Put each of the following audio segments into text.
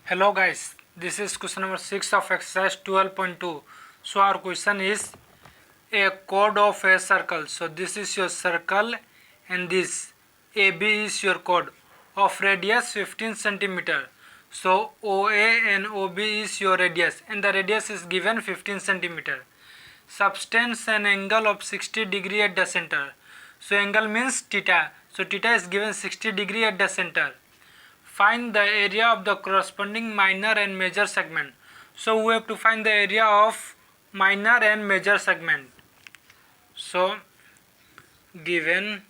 Hello guys, this is question number 6 of exercise 12.2. So our question is a chord of a circle. So this is your circle and this AB is your chord of radius 15 centimeter. So OA and OB is your radius and the radius is given 15 centimeter. Subtends an angle of 60 degree at the center. So angle means theta. So theta is given 60 degree at the center. Find the area of the corresponding minor and major segment. So we have to find the area of minor and major segment. So given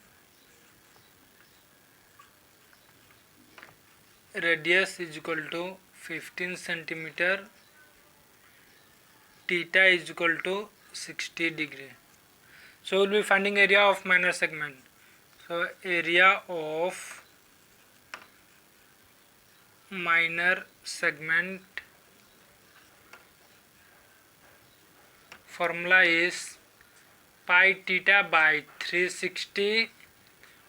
radius is equal to 15 centimeter, theta is equal to 60 degree. So we will be finding area of minor segment. So area of minor segment formula is pi theta by 360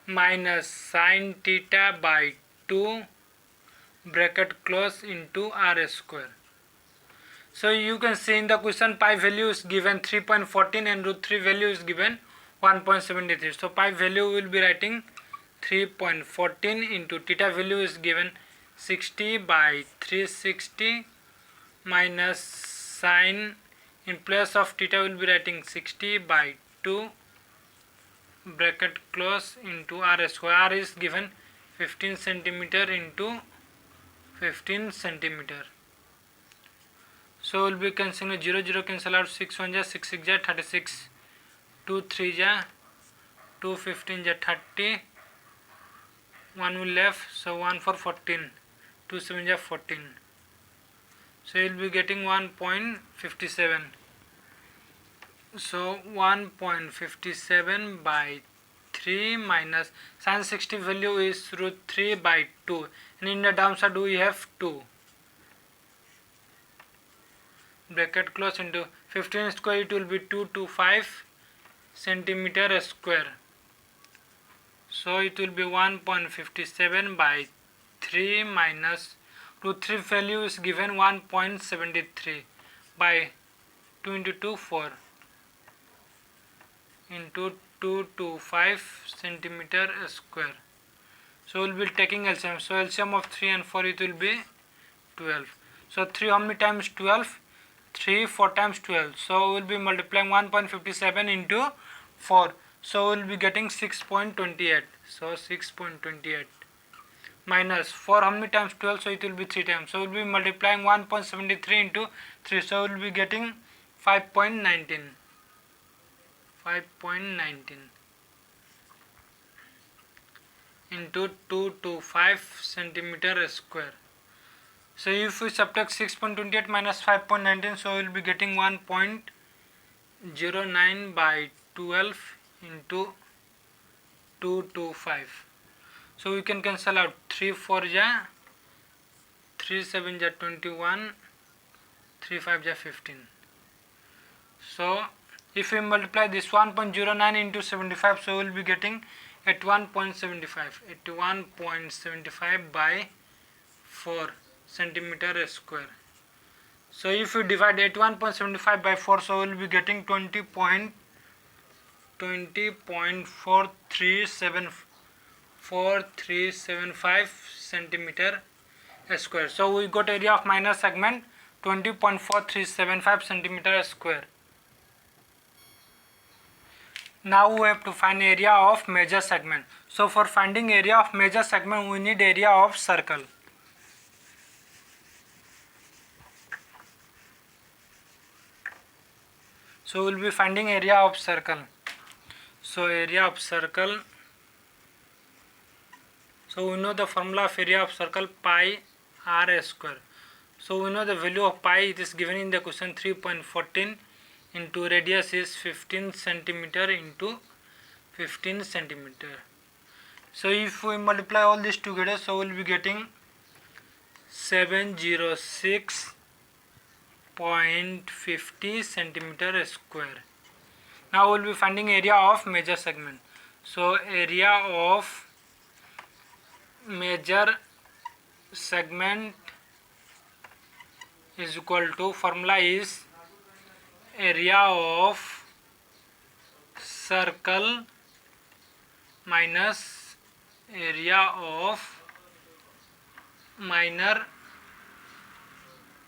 minus sin theta by 2 bracket close into r square. So you can see in the question pi value is given 3.14 and root 3 value is given 1.73. So pi value will be writing 3.14 into theta value is given 60 by 360 minus sin, in place of theta will be writing 60 by 2 bracket close into r square. R is given 15 centimeter into 15 centimeter. So we'll be cancelling 0 0 cancel out, 6 1 ja 6 6 ja 36, 2 3 ja 2 15 ja 30, 1 will left, so 1 for 14, 2 7 ja 14. So you'll be getting 1.57. So 1.57 by 3 minus sin 60 value is root 3 by 2 and in the downside we have 2 bracket close into 15 square, it will be 225 centimeter square. So it will be 1.57 by 3 minus root 3 value is given 1.73 by 2 into 2 4 into 225 centimeter square. So we will be taking LCM. So LCM of 3 and 4 it will be 12. So 3 how many times 12? 3 4 times 12. So we will be multiplying 1.57 into 4. So we will be getting 6.28. So 6.28 minus 4 how many times 12? So it will be 3 times. So we will be multiplying 1.73 into 3. So we will be getting 5.19. 5.19 into 225 centimeter square. So if we subtract 6.28 minus 5.19, so we will be getting 1.09 by 12 into 225. So we can cancel out 3 4 ja 3 7 ja 21, 3 5 ja 15. So if we multiply this 1.09 into 75, so we will be getting 81.75. 81.75 by 4 centimeter square. So if you divide 81.75 by 4, so we will be getting 20.4375 centimeter square. So we got area of minor segment 20.4375 centimeter square. Now we have to find area of major segment. So for finding area of major segment we need area of circle. So we will be finding area of circle. So area of circle. So we know the formula of area of circle pi r square. So we know the value of pi, it is given in the question 3.14 into radius is 15 centimeter into 15 centimeter. So if we multiply all this together, so we will be getting 706.50 centimeter square. Now we will be finding area of major segment. So area of major segment is equal to, formula is area of circle minus area of minor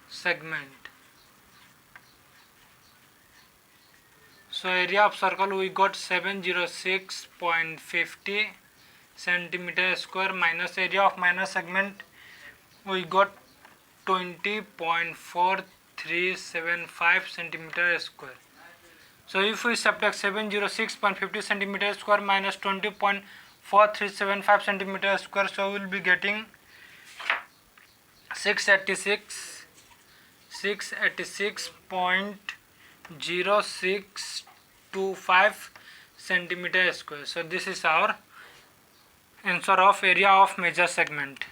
segment. So area of circle we got 706.50 centimeter square minus area of minor segment we got 20.4375 centimeter square. So if we subtract 706.50 centimeter square minus 20.4375 centimeter square, so we will be getting 686.0625 centimeter square. So this is our answer of area of major segment.